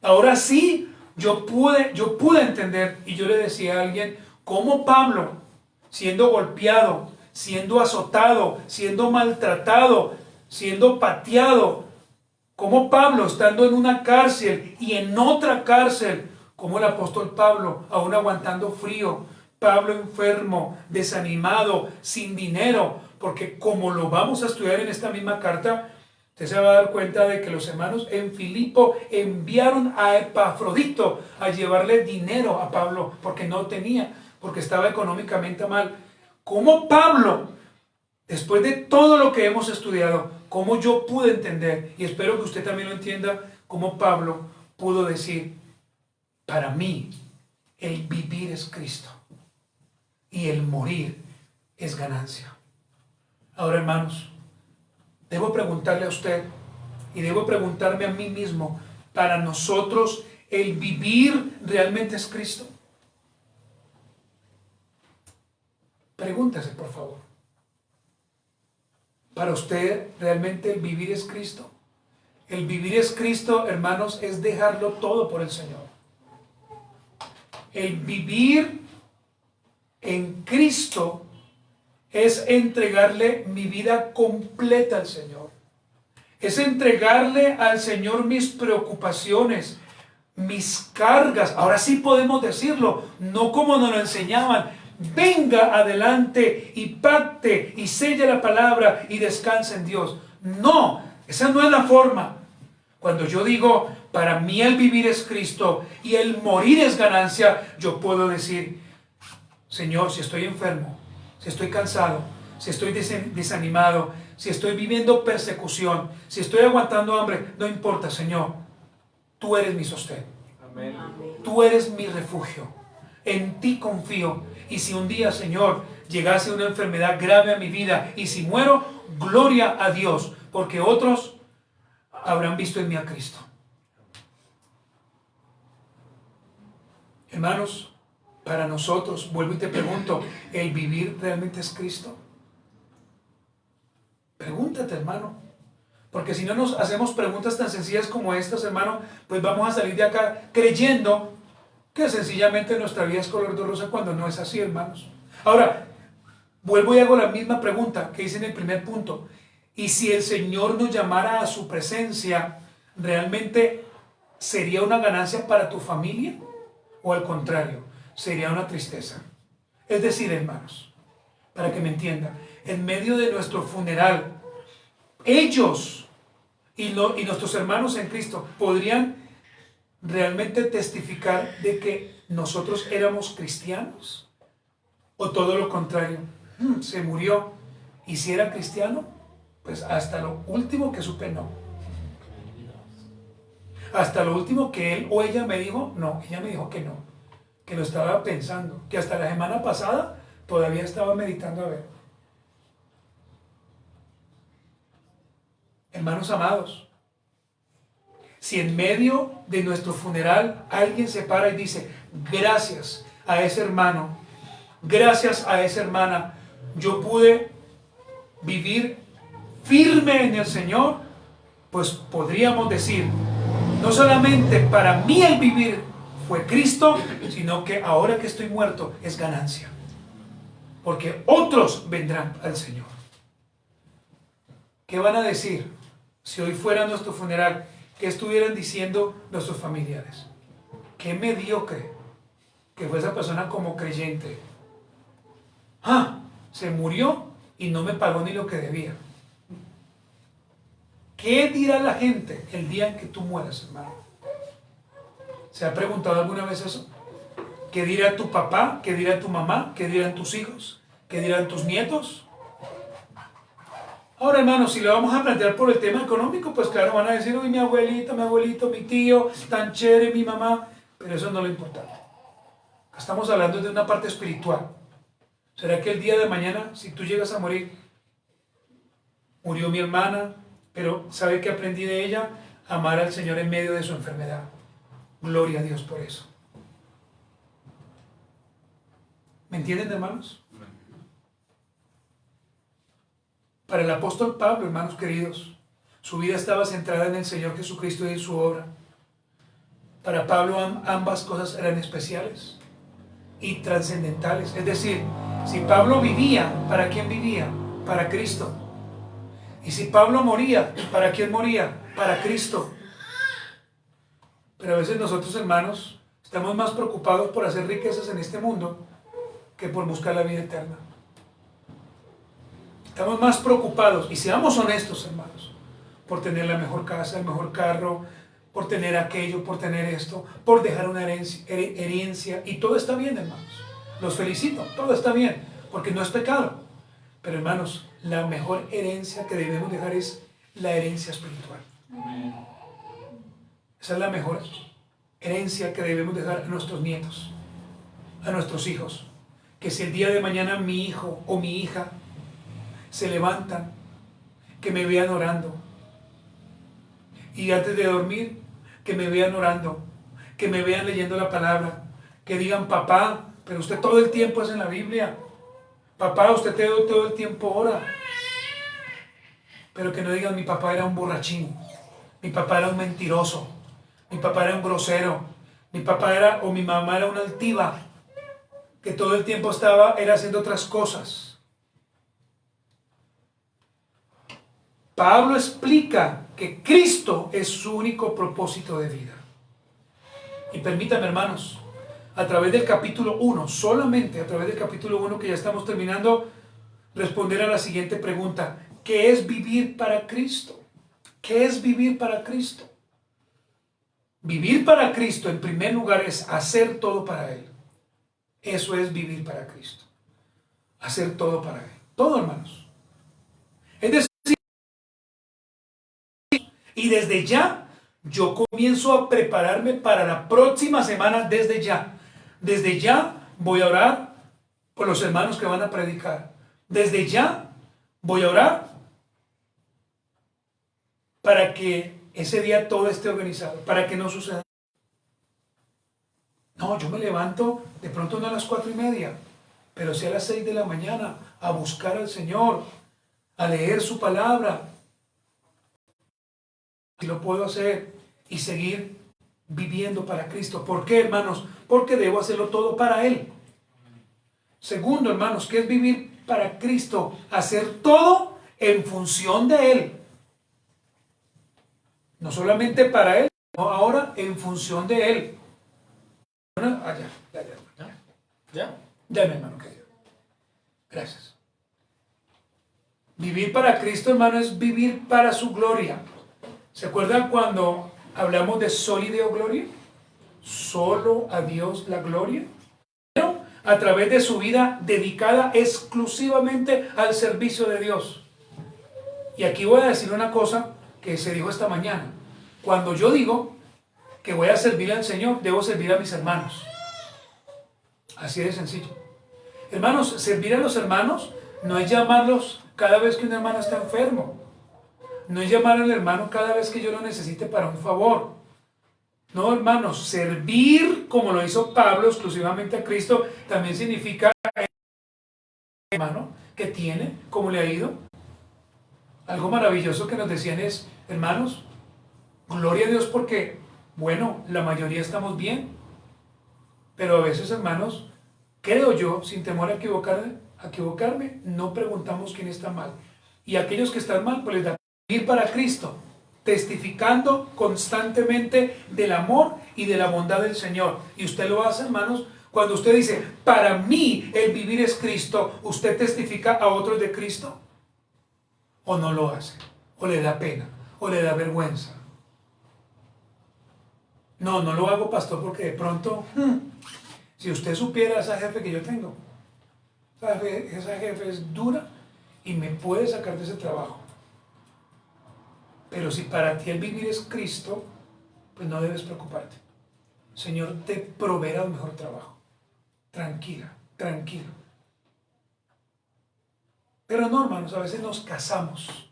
Speaker 1: Ahora sí, yo pude entender, y yo le decía a alguien, cómo Pablo, siendo golpeado, siendo azotado, siendo maltratado, siendo pateado, como Pablo estando en una cárcel y en otra cárcel, como el apóstol Pablo, aún aguantando frío, Pablo enfermo, desanimado, sin dinero, porque como lo vamos a estudiar en esta misma carta, usted se va a dar cuenta de que los hermanos en Filipo enviaron a Epafrodito a llevarle dinero a Pablo, porque no tenía, porque estaba económicamente mal. ¿Cómo Pablo, después de todo lo que hemos estudiado, cómo yo pude entender, y espero que usted también lo entienda, cómo Pablo pudo decir, para mí, el vivir es Cristo y el morir es ganancia? Ahora, hermanos, debo preguntarle a usted y debo preguntarme a mí mismo, ¿para nosotros el vivir realmente es Cristo? Pregúntese, por favor. ¿Para usted realmente el vivir es Cristo? El vivir es Cristo, hermanos, es dejarlo todo por el Señor. El vivir en Cristo es entregarle mi vida completa al Señor. Es entregarle al Señor mis preocupaciones, mis cargas. Ahora sí podemos decirlo, no como nos lo enseñaban. Venga adelante y pacte y selle la palabra y descanse en Dios. No, esa no es la forma. Cuando yo digo, para mí el vivir es Cristo y el morir es ganancia, yo puedo decir, Señor, si estoy enfermo, si estoy cansado, si estoy desanimado, si estoy viviendo persecución, si estoy aguantando hambre, no importa, Señor, tú eres mi sostén. Amén. Tú eres mi refugio. En ti confío. Y si un día, Señor, llegase una enfermedad grave a mi vida y si muero, gloria a Dios, porque otros habrán visto en mí a Cristo. Hermanos, para nosotros, vuelvo y te pregunto, ¿el vivir realmente es Cristo? Pregúntate, hermano. Porque si no nos hacemos preguntas tan sencillas como estas, hermano, pues vamos a salir de acá creyendo que sencillamente nuestra vida es color de rosa cuando no es así, hermanos. Ahora, vuelvo y hago la misma pregunta que hice en el primer punto. ¿Y si el Señor nos llamara a su presencia, realmente sería una ganancia para tu familia? ¿O al contrario, sería una tristeza? Es decir, hermanos, para que me entiendan, en medio de nuestro funeral, ellos y nuestros hermanos en Cristo podrían realmente testificar de que nosotros éramos cristianos, o todo lo contrario, se murió, y si era cristiano, pues hasta lo último que supe, no. Hasta lo último que él o ella me dijo, no, ella me dijo que no, que lo estaba pensando, que hasta la semana pasada todavía estaba meditando a ver. Hermanos amados, si en medio de nuestro funeral alguien se para y dice, gracias a ese hermano, gracias a esa hermana, yo pude vivir firme en el Señor, pues podríamos decir, no solamente para mí el vivir fue Cristo, sino que ahora que estoy muerto es ganancia, porque otros vendrán al Señor. ¿Qué van a decir si hoy fuera nuestro funeral? ¿Qué estuvieran diciendo nuestros familiares? Qué mediocre que fue esa persona como creyente. Se murió y no me pagó ni lo que debía. ¿Qué dirá la gente el día en que tú mueras, hermano? ¿Se ha preguntado alguna vez eso? ¿Qué dirá tu papá? ¿Qué dirá tu mamá? ¿Qué dirán tus hijos? ¿Qué dirán tus nietos? Ahora, hermanos, si lo vamos a plantear por el tema económico, pues claro, van a decir, uy, mi abuelita, mi abuelito, mi tío, tan chévere, mi mamá, pero eso no es lo importante. Estamos hablando de una parte espiritual. ¿Será que el día de mañana, si tú llegas a morir, murió mi hermana, pero ¿sabe qué aprendí de ella? Amar al Señor en medio de su enfermedad. Gloria a Dios por eso. ¿Me entienden, hermanos? Para el apóstol Pablo, hermanos queridos, su vida estaba centrada en el Señor Jesucristo y en su obra. Para Pablo ambas cosas eran especiales y trascendentales. Es decir, si Pablo vivía, ¿para quién vivía? Para Cristo. Y si Pablo moría, ¿para quién moría? Para Cristo. Pero a veces nosotros, hermanos, estamos más preocupados por hacer riquezas en este mundo que por buscar la vida eterna. Estamos más preocupados, y seamos honestos, hermanos, por tener la mejor casa, el mejor carro, por tener aquello, por tener esto, por dejar una herencia, y todo está bien, hermanos. Los felicito, todo está bien, porque no es pecado. Pero, hermanos, la mejor herencia que debemos dejar es la herencia espiritual. Esa es la mejor herencia que debemos dejar a nuestros nietos, a nuestros hijos. Que si el día de mañana mi hijo o mi hija se levantan, que me vean orando. Y antes de dormir, que me vean orando, que me vean leyendo la palabra, que digan, papá, pero usted todo el tiempo es en la Biblia. Papá, usted todo el tiempo ora. Pero que no digan, mi papá era un borrachín, mi papá era un mentiroso, mi papá era un grosero, mi papá era, o mi mamá era una altiva, que todo el tiempo era haciendo otras cosas. Pablo explica que Cristo es su único propósito de vida. Y permítanme, hermanos, a través del capítulo 1, solamente a través del capítulo 1 que ya estamos terminando, responder a la siguiente pregunta. ¿Qué es vivir para Cristo? ¿Qué es vivir para Cristo? Vivir para Cristo, en primer lugar, es hacer todo para Él. Eso es vivir para Cristo. Hacer todo para Él. Todo, hermanos. Es decir, y desde ya, yo comienzo a prepararme para la próxima semana desde ya. Desde ya voy a orar por los hermanos que van a predicar. Desde ya voy a orar para que ese día todo esté organizado, para que no suceda. No, yo me levanto de pronto no a las 4:30, pero sí a las 6 de la mañana a buscar al Señor, a leer su palabra. Y lo puedo hacer y seguir viviendo para Cristo. ¿Por qué, hermanos? Porque debo hacerlo todo para Él. Segundo, hermanos, ¿qué es vivir para Cristo? Hacer todo en función de Él. No solamente para Él, sino ahora en función de Él. Ya, mi hermano querido. Gracias. Vivir para Cristo, hermano, es vivir para su gloria. ¿Se acuerdan cuando hablamos de soli Deo gloria? Solo a Dios la gloria. Pero a través de su vida dedicada exclusivamente al servicio de Dios. Y aquí voy a decir una cosa que se dijo esta mañana. Cuando yo digo que voy a servir al Señor, debo servir a mis hermanos. Así de sencillo. Hermanos, servir a los hermanos no es llamarlos cada vez que un hermano está enfermo. No es llamar al hermano cada vez que yo lo necesite para un favor. No, hermanos, servir como lo hizo Pablo exclusivamente a Cristo también significa hermano que tiene, cómo le ha ido. Algo maravilloso que nos decían es, hermanos, gloria a Dios porque, bueno, la mayoría estamos bien. Pero a veces, hermanos, creo yo, sin temor a equivocarme, no preguntamos quién está mal. Y aquellos que están mal, pues les da vivir para Cristo, testificando constantemente del amor y de la bondad del Señor. Y usted lo hace, hermanos, cuando usted dice, para mí el vivir es Cristo, ¿usted testifica a otros de Cristo? ¿O no lo hace? ¿O le da pena? ¿O le da vergüenza? No, no lo hago, pastor, porque de pronto, si usted supiera esa jefe que yo tengo, esa jefe es dura y me puede sacar de ese trabajo. Pero si para ti el vivir es Cristo, pues no debes preocuparte. El Señor te proveerá un mejor trabajo. Tranquila, tranquilo. Pero no, hermanos, a veces nos casamos,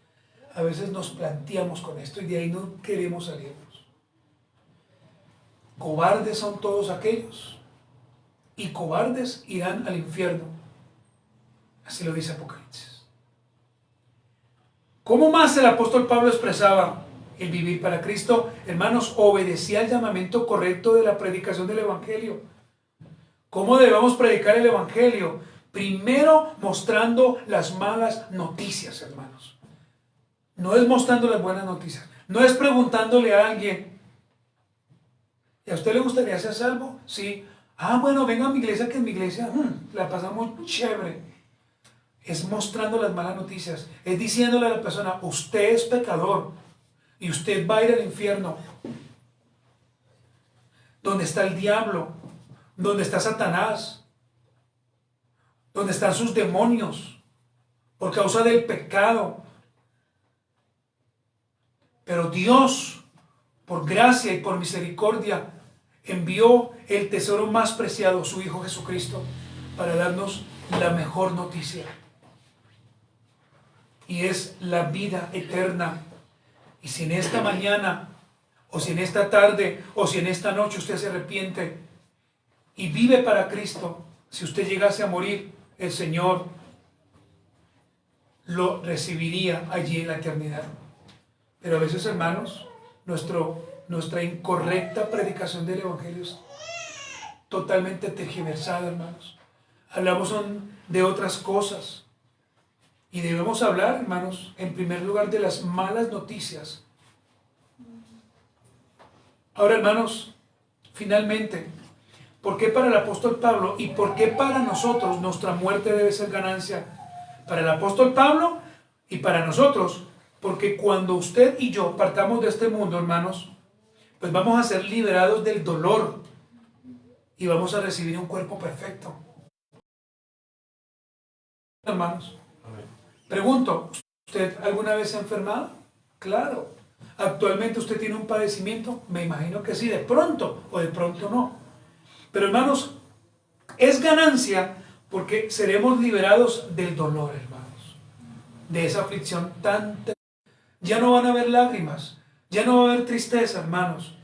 Speaker 1: a veces nos planteamos con esto y de ahí no queremos salirnos. Cobardes son todos aquellos, y cobardes irán al infierno. Así lo dice Apocalipsis. ¿Cómo más el apóstol Pablo expresaba el vivir para Cristo? Hermanos, obedecía el llamamiento correcto de la predicación del Evangelio. ¿Cómo debemos predicar el Evangelio? Primero mostrando las malas noticias, hermanos. No es mostrando las buenas noticias. No es preguntándole a alguien, ¿y a usted le gustaría ser salvo? Sí. Ah, bueno, venga a mi iglesia, que en mi iglesia la pasamos chévere. Es mostrando las malas noticias. Es diciéndole a la persona, usted es pecador y usted va a ir al infierno. Donde está el diablo, donde está Satanás, donde están sus demonios, por causa del pecado. Pero Dios, por gracia y por misericordia, envió el tesoro más preciado, su Hijo Jesucristo, para darnos la mejor noticia. Y es la vida eterna. Y si en esta mañana, o si en esta tarde, o si en esta noche usted se arrepiente y vive para Cristo, si usted llegase a morir, el Señor lo recibiría allí en la eternidad. Pero a veces, hermanos, nuestra incorrecta predicación del Evangelio es totalmente tergiversada, hermanos. Hablamos de otras cosas. Y debemos hablar, hermanos, en primer lugar de las malas noticias. Ahora, hermanos, finalmente, ¿por qué para el apóstol Pablo y por qué para nosotros nuestra muerte debe ser ganancia? Para el apóstol Pablo y para nosotros, porque cuando usted y yo partamos de este mundo, hermanos, pues vamos a ser liberados del dolor y vamos a recibir un cuerpo perfecto. Hermanos, pregunto, ¿usted alguna vez se ha enfermado? Claro. ¿Actualmente usted tiene un padecimiento? Me imagino que sí, de pronto o de pronto no. Pero hermanos, es ganancia porque seremos liberados del dolor, hermanos. De esa aflicción tan terrible. Ya no van a haber lágrimas, ya no va a haber tristeza, hermanos.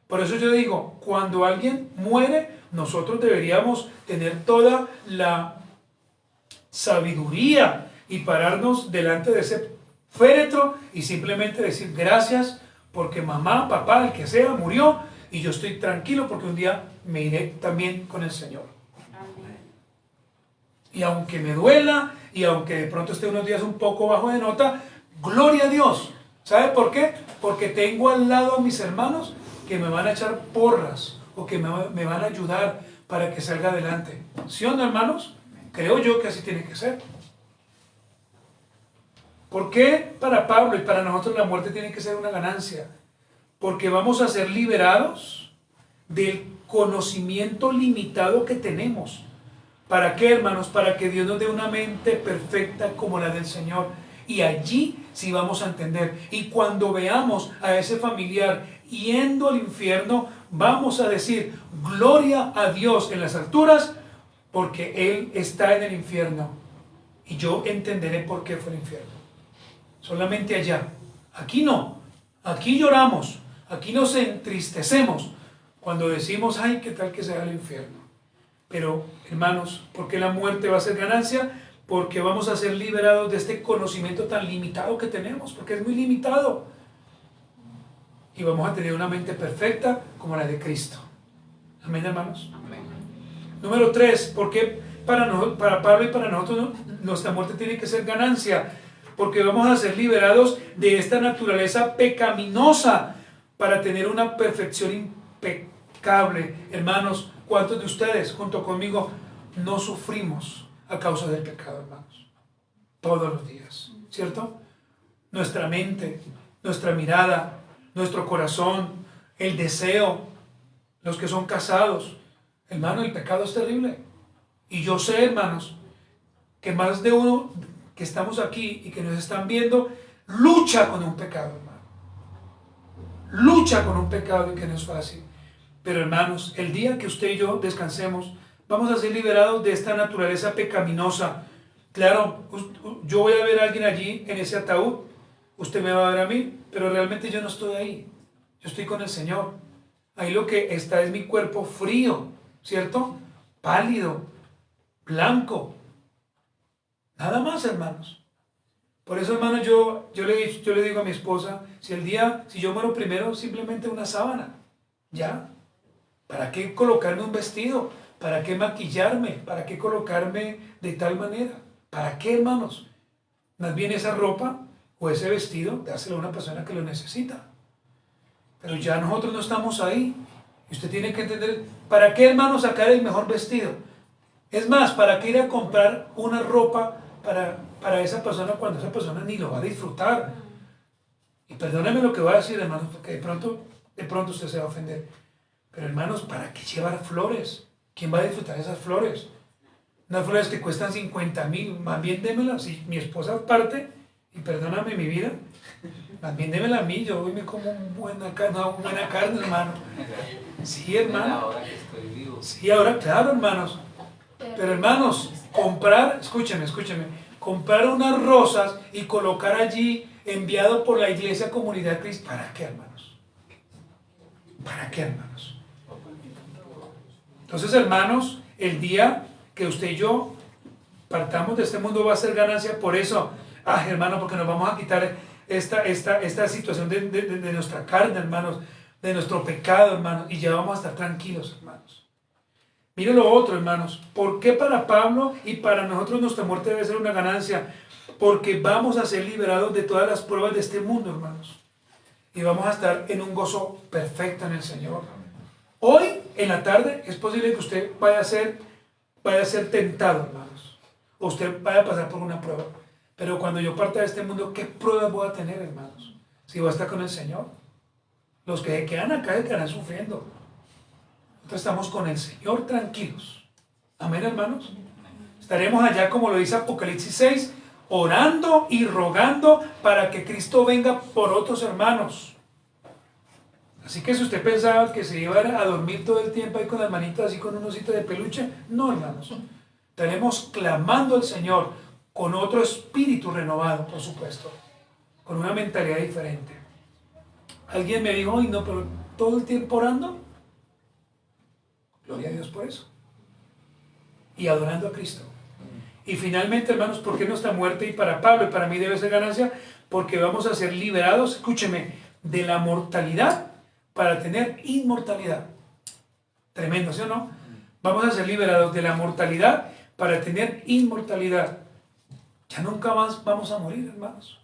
Speaker 1: Por eso yo digo, cuando alguien muere, nosotros deberíamos tener toda la sabiduría y pararnos delante de ese féretro y simplemente decir gracias porque mamá, papá, el que sea, murió y yo estoy tranquilo porque un día me iré también con el Señor. Amén. Y aunque me duela y aunque de pronto esté unos días un poco bajo de nota, gloria a Dios. ¿Sabe por qué? Porque tengo al lado a mis hermanos que me van a echar porras o que me van a ayudar para que salga adelante. ¿Sí o no, hermanos? Creo yo que así tiene que ser. ¿Por qué para Pablo y para nosotros la muerte tiene que ser una ganancia? Porque vamos a ser liberados del conocimiento limitado que tenemos. ¿Para qué, hermanos? Para que Dios nos dé una mente perfecta como la del Señor. Y allí sí vamos a entender. Y cuando veamos a ese familiar yendo al infierno, vamos a decir, gloria a Dios en las alturas, porque Él está en el infierno. Y yo entenderé por qué fue el infierno. Solamente allá. Aquí no. Aquí lloramos. Aquí nos entristecemos cuando decimos, ay, qué tal que sea el infierno. Pero, hermanos, ¿por qué la muerte va a ser ganancia? Porque vamos a ser liberados de este conocimiento tan limitado que tenemos, porque es muy limitado. Y vamos a tener una mente perfecta como la de Cristo. Amén, hermanos. Amén. Número 3, ¿por qué para Pablo y para nosotros nuestra muerte tiene que ser ganancia? Porque vamos a ser liberados de esta naturaleza pecaminosa para tener una perfección impecable. Hermanos, ¿cuántos de ustedes, junto conmigo, no sufrimos a causa del pecado, hermanos? Todos los días, ¿cierto? Nuestra mente, nuestra mirada, nuestro corazón, el deseo, los que son casados. Hermano, el pecado es terrible. Y yo sé, hermanos, que más de uno que estamos aquí y que nos están viendo, lucha con un pecado, hermano. Lucha con un pecado y que no es fácil. Pero, hermanos, el día que usted y yo descansemos, vamos a ser liberados de esta naturaleza pecaminosa. Claro, yo voy a ver a alguien allí en ese ataúd, usted me va a ver a mí, pero realmente yo no estoy ahí. Yo estoy con el Señor. Ahí lo que está es mi cuerpo frío, ¿cierto? Pálido, blanco. Nada más, hermanos. Por eso, hermanos, yo le digo a mi esposa, si yo muero primero, simplemente una sábana. ¿Ya? ¿Para qué colocarme un vestido? ¿Para qué maquillarme? ¿Para qué colocarme de tal manera? ¿Para qué, hermanos? Más bien esa ropa o ese vestido, dárselo a una persona que lo necesita. Pero ya nosotros no estamos ahí. Y usted tiene que entender, ¿para qué, hermano, sacar el mejor vestido? Es más, ¿para qué ir a comprar una ropa para esa persona cuando esa persona ni lo va a disfrutar? Y perdóneme lo que voy a decir, hermanos, porque de pronto usted se va a ofender. Pero, hermanos, ¿para qué llevar flores? ¿Quién va a disfrutar esas flores? Unas flores que cuestan 50,000, más bien démelas. Si mi esposa parte, y perdóname mi vida, más bien démela a mí, yo hoy me como una buena carne, hermano. Sí, hermano. Sí, ahora, claro, hermanos. Pero, hermanos, escúcheme, comprar unas rosas y colocar allí, enviado por la Iglesia Comunidad Cristo, ¿para qué, hermanos? ¿Para qué, hermanos? Entonces, hermanos, el día que usted y yo partamos de este mundo va a ser ganancia por eso. Hermano, porque nos vamos a quitar esta situación de nuestra carne, hermanos, de nuestro pecado, hermanos, y ya vamos a estar tranquilos, hermanos. Mire lo otro, hermanos. ¿Por qué para Pablo y para nosotros nuestra muerte debe ser una ganancia? Porque vamos a ser liberados de todas las pruebas de este mundo, hermanos. Y vamos a estar en un gozo perfecto en el Señor. Hoy, en la tarde, es posible que usted vaya a ser tentado, hermanos. O usted vaya a pasar por una prueba. Pero cuando yo parta de este mundo, ¿qué pruebas voy a tener, hermanos? Si voy a estar con el Señor. Los que quedan acá se quedarán sufriendo. Nosotros estamos con el Señor tranquilos. Amén, hermanos. Estaremos allá, como lo dice Apocalipsis 6, orando y rogando para que Cristo venga por otros hermanos. Así que si usted pensaba que se iba a dormir todo el tiempo ahí con las manitas así con un osito de peluche, no, hermanos. Estaremos clamando al Señor con otro espíritu renovado, por supuesto, con una mentalidad diferente. Alguien me dijo, no, pero todo el tiempo orando. Gloria a Dios por eso. Y adorando a Cristo. Y finalmente, hermanos, ¿por qué nuestra muerte y para Pablo y para mí debe ser ganancia? Porque vamos a ser liberados, escúcheme, de la mortalidad para tener inmortalidad. Tremendo, ¿sí o no? Vamos a ser liberados de la mortalidad para tener inmortalidad. Ya nunca más vamos a morir, hermanos.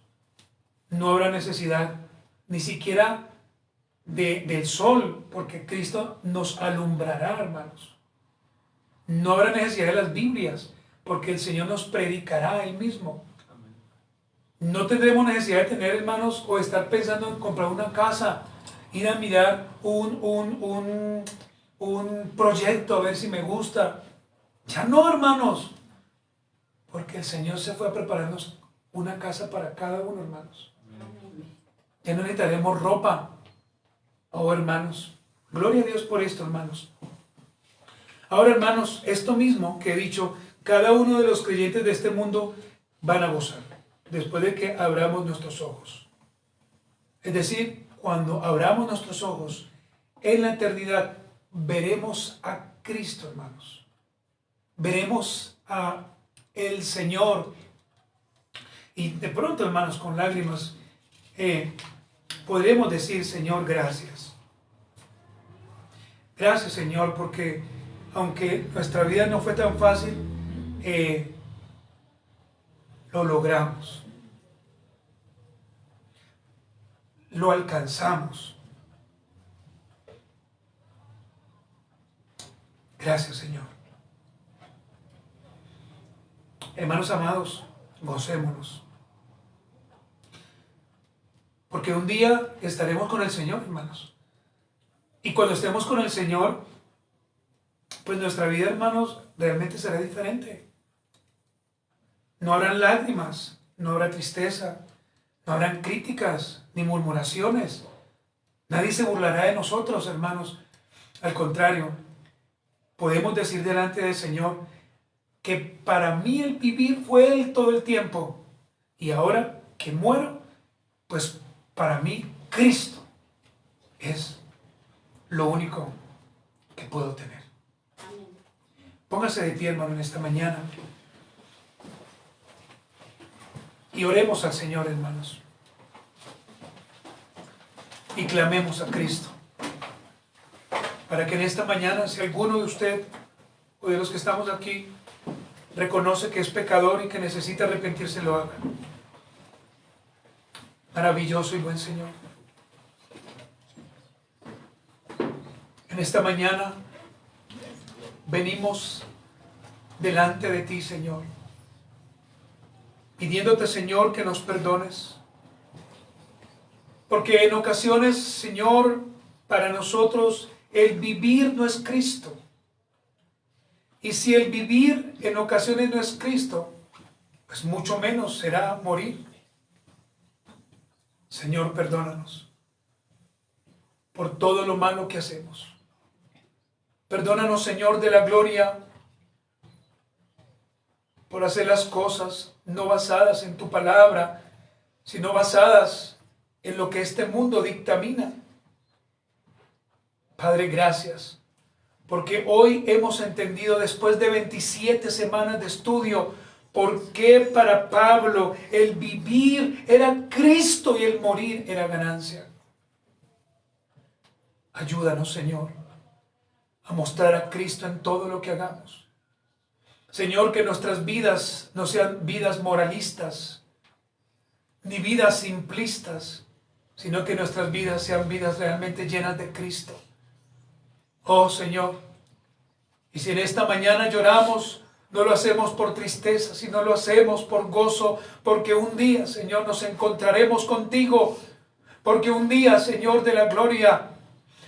Speaker 1: No habrá necesidad ni siquiera del sol, porque Cristo nos alumbrará, hermanos. No habrá necesidad de las Biblias, porque el Señor nos predicará a Él mismo. No tendremos necesidad de tener, hermanos, o estar pensando en comprar una casa, ir a mirar un proyecto a ver si me gusta. Ya no, hermanos, porque el Señor se fue a prepararnos una casa para cada uno, hermanos. Ya no necesitaremos ropa. Oh, hermanos, gloria a Dios por esto, hermanos. Ahora, hermanos, esto mismo que he dicho, cada uno de los creyentes de este mundo van a gozar después de que abramos nuestros ojos. Es decir, cuando abramos nuestros ojos en la eternidad, veremos a Cristo, hermanos. Veremos a el Señor. Y de pronto, hermanos, con lágrimas, podremos decir, Señor, gracias. Gracias, Señor, porque aunque nuestra vida no fue tan fácil, lo logramos. Lo alcanzamos. Gracias, Señor. Hermanos amados, gocémonos. Porque un día estaremos con el Señor, hermanos. Y cuando estemos con el Señor, pues nuestra vida, hermanos, realmente será diferente. No habrán lágrimas, no habrá tristeza, no habrán críticas ni murmuraciones. Nadie se burlará de nosotros, hermanos. Al contrario, podemos decir delante del Señor que para mí el vivir fue Él todo el tiempo. Y ahora que muero, pues para mí Cristo es lo único que puedo tener. Póngase de pie, hermano, en esta mañana. Y oremos al Señor, hermanos. Y clamemos a Cristo. Para que en esta mañana, si alguno de usted o de los que estamos aquí reconoce que es pecador y que necesita arrepentirse, lo haga. Maravilloso y buen Señor. En esta mañana venimos delante de ti, Señor, pidiéndote, Señor, que nos perdones. Porque en ocasiones, Señor, para nosotros el vivir no es Cristo. Y si el vivir en ocasiones no es Cristo, pues mucho menos será morir. Señor, perdónanos por todo lo malo que hacemos. Perdónanos, Señor de la gloria, por hacer las cosas no basadas en tu palabra, sino basadas en lo que este mundo dictamina. Padre, gracias, porque hoy hemos entendido, después de 27 semanas de estudio, por qué para Pablo el vivir era Cristo y el morir era ganancia. Ayúdanos, Señor, a mostrar a Cristo en todo lo que hagamos. Señor, que nuestras vidas no sean vidas moralistas, ni vidas simplistas, sino que nuestras vidas sean vidas realmente llenas de Cristo. Oh, Señor, y si en esta mañana lloramos, no lo hacemos por tristeza, sino lo hacemos por gozo, porque un día, Señor, nos encontraremos contigo, porque un día, Señor de la gloria,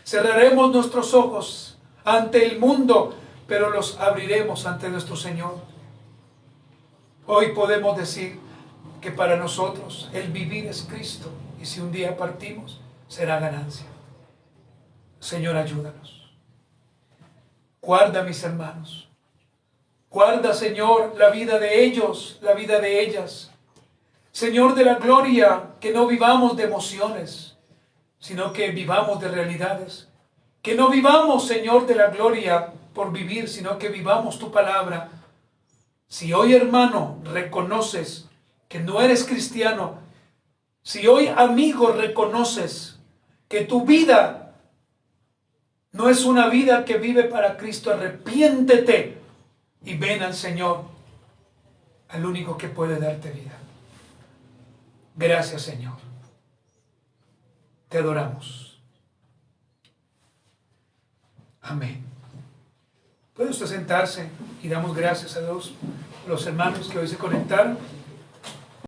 Speaker 1: cerraremos nuestros ojos ante el mundo, pero los abriremos ante nuestro Señor. Hoy podemos decir que para nosotros el vivir es Cristo, y si un día partimos, será ganancia. Señor, ayúdanos. Guarda a mis hermanos. Guarda, Señor, la vida de ellos, la vida de ellas. Señor de la gloria, que no vivamos de emociones, sino que vivamos de realidades. Que no vivamos, Señor de la gloria, por vivir, sino que vivamos tu palabra. Si hoy, hermano, reconoces que no eres cristiano, si hoy, amigo, reconoces que tu vida no es una vida que vive para Cristo, arrepiéntete y ven al Señor, al único que puede darte vida. Gracias, Señor. Te adoramos. Amén. Puede usted sentarse y damos gracias a Dios, a los hermanos que hoy se conectaron.